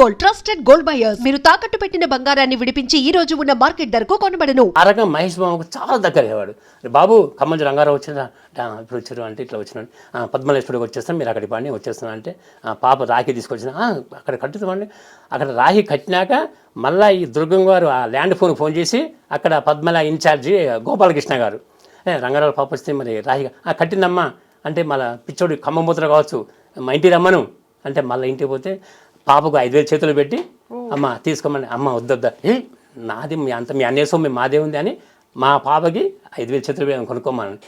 Gold trusted gold buyers. మీరు తాకట్టు పెట్టిన బంగారాన్ని విడిపించి ఈ రోజు ఉన్న మార్కెట్ ధరకు కొనబడను. ఆ రకంగా మహేష్ బాబుకు చాలా దగ్గర అయ్యేవాడు. బాబు ఖమ్మం రంగారావు వచ్చిన ఇప్పుడు వచ్చారు అంటే ఇట్లా వచ్చినాడు, పద్మల స్టూడియోకి వచ్చేస్తాను, మీరు అక్కడికి పని వచ్చేస్తున్నా అంటే పాప రాఖీ తీసుకొచ్చిన అక్కడ కట్టుతామండి. అక్కడ రాఖీ కట్టినాక మళ్ళీ ఈ దుర్గం గారు ఆ ల్యాండ్ ఫోన్ చేసి అక్కడ పద్మల ఇన్ఛార్జి గోపాలకృష్ణ గారు రంగారావు పాప వస్తే మరి రాఖీ కట్టిందమ్మా అంటే మళ్ళీ పిచ్చోడు ఖమ్మం పోతున్నా కావచ్చు, మా ఇంటికి రమ్మను అంటే మళ్ళీ ఇంటికి పోతే పాపకు 5,000 చేతులు పెట్టి అమ్మ తీసుకోమని, అమ్మ వద్దొద్దా నాది మీ అన్నయ్య సొమ్ము మాదే ఉంది అని మా పాపకి 5,000 చేతులు కొనుక్కోమని.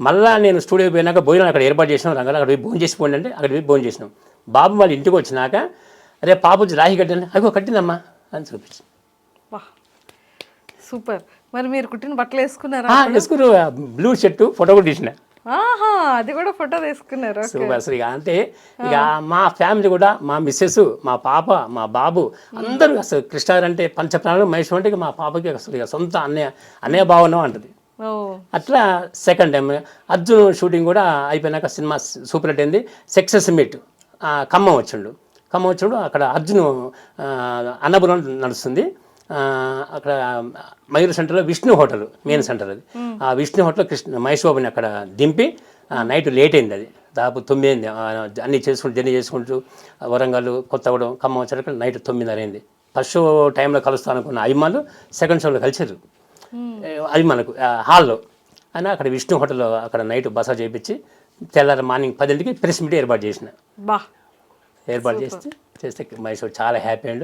మళ్ళీ నేను స్టూడియోకి పోయినాక భోజనం అక్కడ ఏర్పాటు చేసినాం. రంగారావు అక్కడ పోయి భోజనం చేసి పోండి అంటే అక్కడ పోయి భోజనం చేసినాం. బాబు వాళ్ళ ఇంటికి వచ్చినాక అరే పాప వచ్చి రాఖీ కట్టింది, అగో కట్టిందమ్మా అని చూపించి. సూపర్. మరి మీరు కుట్టిన బట్టలు వేసుకున్నారా? వేసుకున్నారు. బ్లూ షర్టు ఫోటో కూడా తీసిన. అది కూడా ఫోటో తీసుకున్నారు. అసలు ఇక అంటే ఇక మా ఫ్యామిలీ కూడా మా మిస్సెస్, మా పాప, మా బాబు అందరూ అసలు కృష్ణగారు అంటే పంచప్రాణాలు, మహేష్ అంటే మా పాపకి అసలు ఇక సొంత అన్నయ్య భావన అంటది. అట్లా సెకండ్ టైం అర్జున్ షూటింగ్ కూడా అయిపోయినాక సినిమా సూపర్ హిట్ అయింది. సక్సెస్ మీట్ ఖమ్మం వచ్చిండు. అక్కడ అర్జున్ అన్నపురం నడుస్తుంది. అక్కడ మయూర్ సెంటర్లో విష్ణు హోటల్ మెయిన్ సెంటర్ అది. ఆ విష్ణు హోటల్ మహేష్ బాబుని అక్కడ దింపి నైట్ లేట్ అయింది. అది దాదాపు 9 అయింది. అన్నీ జర్నీ చేసుకుంటూ వరంగల్, కొత్తగూడెం, ఖమ్మం వచ్చాక నైట్ 9:30 అయింది. ఫస్ట్ షో టైంలో కలుస్తాను అనుకున్న అభిమానులు సెకండ్ షోలో కలిసారు అభిమానులకు హాల్లో అని. అక్కడ విష్ణు హోటల్లో అక్కడ నైట్ బస చేయించి తెల్లారి మార్నింగ్ 10ంటికి ప్రెస్ మీట్ ఏర్పాటు చేస్తే మహేష్ చాలా హ్యాపీ అండ్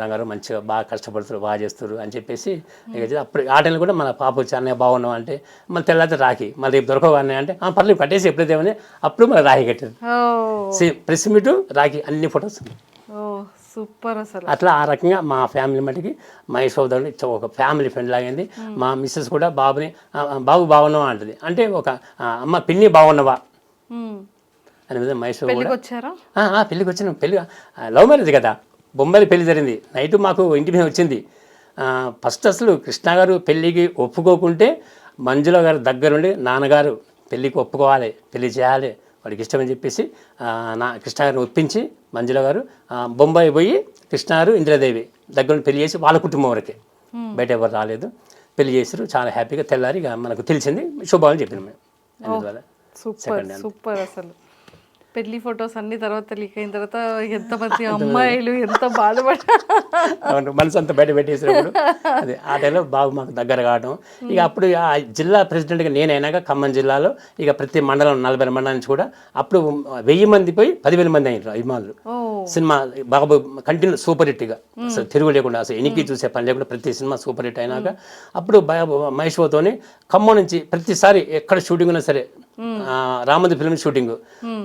రంగారావు మంచిగా బాగా కష్టపడుతారు, బాగా చేస్తారు అని చెప్పేసి అప్పుడు ఆ టైంలో కూడా మన పాప వచ్చి అన్నయ్య బాగున్నాం అంటే మళ్ళీ తెల్లారితే రాఖీ మళ్ళీ రేపు దొరకవు అన్నయ్య అంటే పర్లేదు కట్టేసి ఎప్పుడైతే ఏమని అప్పుడు మళ్ళీ రాఖీ కట్టారు. ప్రెస్ మీట్ రాఖీ అన్ని ఫొటోస్ సూపర్. అసలు అట్లా ఆ రకంగా మా ఫ్యామిలీ మటుకి మహేష్ బాబు ఒక ఫ్యామిలీ ఫ్రెండ్ లాగైంది. మా మిస్సెస్ కూడా బాబుని బాబు బాగున్నావా అంటది. అంటే ఒక అమ్మ పిన్ని బాగున్నావా అని మీద మహేష్ బాబు పెళ్ళికి వచ్చినాం. పెళ్ళి లవ్ మ్యారేజ్ కదా, బొంబాయిలో పెళ్లి జరిగింది. నైట్ మాకు ఇంటి మీద వచ్చింది. ఫస్ట్ అసలు కృష్ణ గారు పెళ్ళికి ఒప్పుకోకుంటే మంజుల గారు దగ్గరుండి నాన్నగారు పెళ్ళికి ఒప్పుకోవాలి, పెళ్లి చేయాలి, వాడికి ఇష్టమని చెప్పేసి కృష్ణ గారిని ఒప్పించి మంజుల గారు బొంబాయి పోయి కృష్ణ గారు ఇందిరాదేవి దగ్గరుండి పెళ్లి చేసి వాళ్ళ కుటుంబం వరకే, బయట ఎవరు రాలేదు, పెళ్లి చేశారు. చాలా హ్యాపీగా తెల్లారి ఇక మనకు తెలిసింది శుభాలని చెప్పినాం మేము. అందువల్ల సూపర్. అసలు పెళ్లి ఫొటోస్ అన్ని తర్వాత లీక్ అయిన తర్వాత ఎంతమంది అమ్మాయిలు ఎంత బాధపడ్డారు, మనసు అంతా బయట పెట్టేసినప్పుడు అదే ఆ టైంలో బాబు మాకు దగ్గర కావడం. ఇక అప్పుడు ఆ జిల్లా ప్రెసిడెంట్గా నేనైనాక ఖమ్మం జిల్లాలో ఇక ప్రతి మండలం 40 మండలం నుంచి కూడా అప్పుడు 1000 మంది పోయి 10,000 మంది అయినారు అభిమానులు. సినిమా బాబు కంటిన్యూ సూపర్ హిట్గా అసలు తిరుగు లేకుండా అసలు ఎనికి చూసే పని లేకుండా ప్రతి సినిమా సూపర్ హిట్ అయినాక అప్పుడు మహేష్ బాబుతోని ఖమ్మం నుంచి ప్రతిసారి ఎక్కడ షూటింగ్ ఉన్నా సరే రామంది ఫిల్మ్ షూటింగ్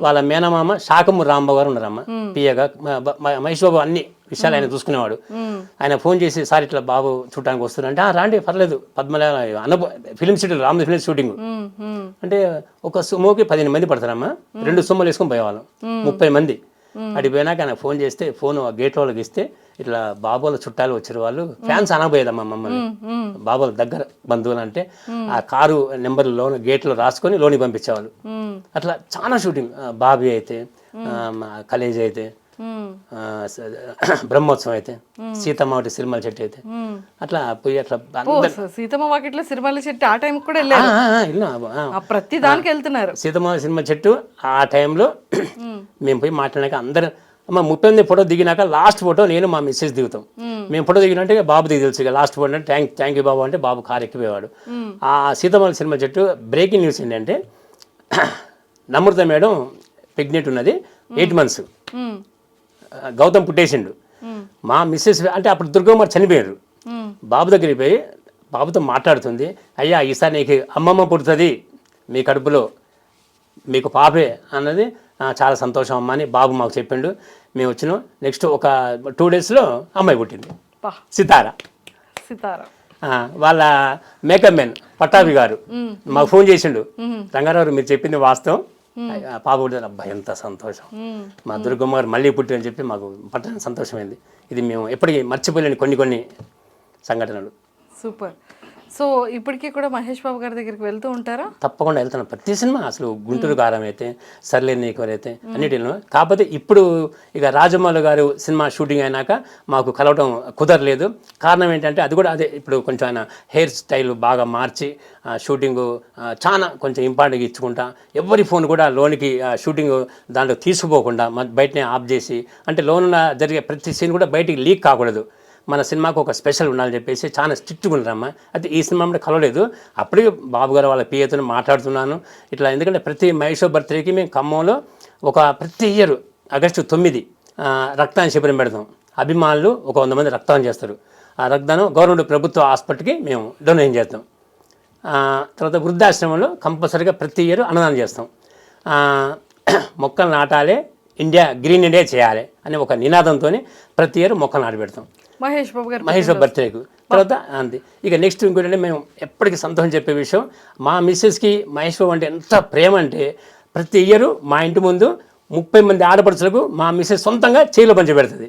వాళ్ళ మేనమామ శాకమూరి రాంబాబు గారు ఉన్నారమ్మ పియగా. మహేష్ బాబు అన్ని విషయాలు ఆయన చూసుకునేవాడు. ఆయన ఫోన్ చేసి సార్ ఇట్లా బాబు చూడటానికి వస్తున్నారంటే రాండి పర్లేదు పద్మల ఫిల్మ్ సిటీ రామంది ఫిల్మ్ షూటింగ్ అంటే ఒక సుమోకి 15 మంది పడతారమ్మా. 2 సుమ్మలు వేసుకొని పోయేవాళ్ళం, 30 మంది. అడిగి పోయినాక ఆయన ఫోన్ చేస్తే ఫోన్ గేట్ వాళ్ళకి ఇస్తే ఇట్లా బాబుల చుట్టాలు వచ్చిన వాళ్ళు ఫ్యాన్స్ అనబోయేదమ్మా మమ్మల్ని, బాబుల దగ్గర బంధువులు అంటే ఆ కారు నెంబర్ గేట్లో రాసుకొని లోని పంపించేవాళ్ళు. అట్లా చాలా షూటింగ్. బాబీ అయితే, కలేజ్ అయితే, బ్రహ్మోత్సవం అయితే, సీతమ్మ ఒకటి సిరిమల చెట్టు అయితే అట్లా పోయి అట్లా సీతమ్మ వాకిట్లో సిరిమల చెట్టు ఆ టైం కూడా వెళ్ళారు, ప్రతి దానికి వెళ్తున్నారు. సీతమ్మ సినిమా చెట్టు ఆ టైంలో మేము పోయి మాట్లాడినాక అందరం అమ్మ 30 మంది ఫోటో దిగినాక లాస్ట్ ఫోటో నేను మా మిస్సెస్ దిగుతాం. మేము ఫోటో దిగినంటే బాబు దిగి తెలుసు ఇక లాస్ట్ ఫోటో అంటే థ్యాంక్ యూ బాబు అంటే బాబు కారు ఎక్కిపోయేవాడు. ఆ సీతమ్మ సినిమా చెట్టు బ్రేకింగ్ న్యూస్ ఏంటంటే నమ్రత మేడం ప్రెగ్నెంట్ ఉన్నది, 8 months. గౌతమ్ పుట్టేసిండు. మా మిస్సెస్ అంటే అప్పుడు దుర్గమ్మ చనిపోయారు. బాబు దగ్గరికి పోయి బాబుతో మాట్లాడుతుంది, అయ్యా ఈసారి నీకు అమ్మమ్మ పుడుతుంది మీ కడుపులో, మీకు పాపే అన్నది. చాలా సంతోషం అమ్మ అని బాబు మాకు చెప్పిండు. మేము వచ్చినాం. నెక్స్ట్ ఒక 2 daysలో అమ్మాయి పుట్టింది, సితారా. వాళ్ళ మేకప్ మెన్ పట్టాభి గారు మాకు ఫోన్ చేసిండు, రంగారావు మీరు చెప్పింది వాస్తవం, పాప పుట్టింది. అబ్బాయి ఎంత సంతోషం, మా దుర్గమ్మ గారు మళ్ళీ పుట్టి అని చెప్పి మాకు పట్టణ సంతోషమైంది. ఇది మేము ఎప్పటికీ మర్చిపోలేని కొన్ని సంఘటనలు. సూపర్. సో ఇప్పటికీ కూడా మహేష్ బాబు గారి దగ్గరికి వెళ్తూ ఉంటారా? తప్పకుండా వెళ్తాను. ప్రతి సినిమా అసలు గుంటూరు కారం అయితే, సర్లే నీకెవరైతే అన్నిటిలో. కాకపోతే ఇప్పుడు ఇక రాజమౌళి గారు సినిమా షూటింగ్ అయినాక మాకు కలవడం కుదరలేదు. కారణం ఏంటంటే అది కూడా అదే, ఇప్పుడు కొంచెం ఆయన హెయిర్ స్టైల్ బాగా మార్చి షూటింగ్ చాలా కొంచెం ఇంపార్టెంట్గా ఇచ్చుకుంటా, ఎవరి ఫోన్ కూడా లోనికి షూటింగ్ దాంట్లో తీసుకుపోకుండా బయటనే ఆఫ్ చేసి, అంటే లోన జరిగే ప్రతి సీన్ కూడా బయటికి లీక్ కాకూడదు, మన సినిమాకు ఒక స్పెషల్ ఉండాలని చెప్పేసి చాలా స్ట్రిక్ట్గా ఉన్నారమ్మా. అయితే ఈ సినిమా అంటే కలవలేదు. అప్పటికే బాబు గారు వాళ్ళ పిఏతో మాట్లాడుతున్నాను ఇట్లా. ఎందుకంటే ప్రతి మహేష్ బర్త్డేకి మేము ఖమ్మంలో ప్రతి ఇయర్ ఆగస్టు 9 రక్తదాన శిబిరం పెడతాం. అభిమానులు 100 మంది రక్తదానం చేస్తారు. ఆ రక్తదానం గవర్నమెంట్ ప్రభుత్వ హాస్పిటల్కి మేము డొనేషన్ చేస్తాం. తర్వాత వృద్ధాశ్రమంలో కంపల్సరీగా ప్రతి ఇయర్ అన్నదానం చేస్తాం. మొక్కలు నాటాలి, గ్రీన్ ఇండియా చేయాలి అనే ఒక నినాదంతో ప్రతి ఇయర్ మొక్కలు నాటి పెడతాం మహేష్ బాబు బర్త్డేకు. తర్వాత అంతే. ఇక నెక్స్ట్ ఇంకోటంటే మేము ఎప్పటికీ సంతోషం చెప్పే విషయం, మా మిస్సెస్కి మహేష్ బాబు అంటే ఎంత ప్రేమ అంటే ప్రతి ఇయర్ మా ఇంటి ముందు 30 మంది ఆడపడుచులకు మా మిస్సెస్ సొంతంగా చేయిలో పంచి పెడుతుంది.